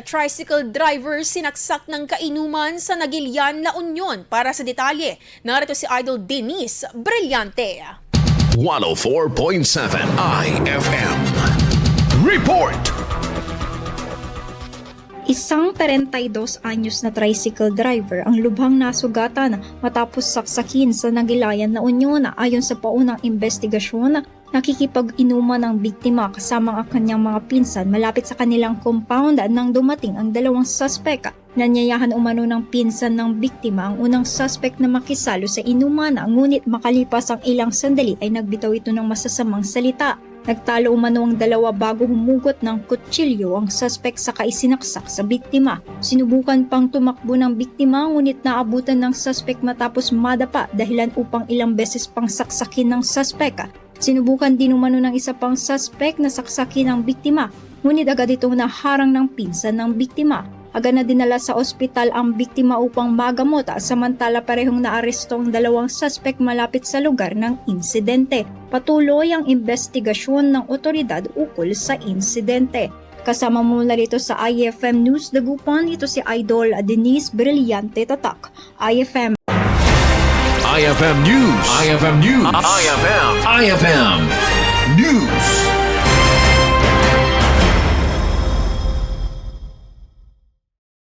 Tricycle driver sinaksak ng kainuman sa Nagilian, La Union. Para sa detalye, narito si Idol Denise Brillante. 104.7 IFM. Report! Isang 32 anyos na tricycle driver ang lubhang nasugatan matapos saksakin sa Nagilayan, La Union. Ayon sa paunang investigasyon, nakikipag-inuman ng biktima kasama ang kanyang mga pinsan malapit sa kanilang compound nang dumating ang dalawang suspect. Nanyayahan umano ng pinsan ng biktima ang unang suspect na makisalo sa inuman, ngunit makalipas ang ilang sandali ay nagbitaw ito ng masasamang salita. Nagtalo umano ang dalawa bago humugot ng kutsilyo ang suspect saka isinaksak sa biktima. Sinubukan pang tumakbo ng biktima ngunit naabutan ng suspect matapos madapa dahilan upang ilang beses pang saksakin ng suspect. Sinubukan din umano ng isa pang suspect na saksakin ang biktima ngunit agad itong naharang ng pinsan ng biktima. Agad na dinala sa ospital ang biktima upang magamot samantala parehong naaresto ang dalawang suspect malapit sa lugar ng insidente. Patuloy ang investigasyon ng otoridad ukol sa insidente. Kasama mula rito sa IFM News Dagupan, ito si Idol Denise Brillante Tatak. IFM IFM News. IFM News. IFM News.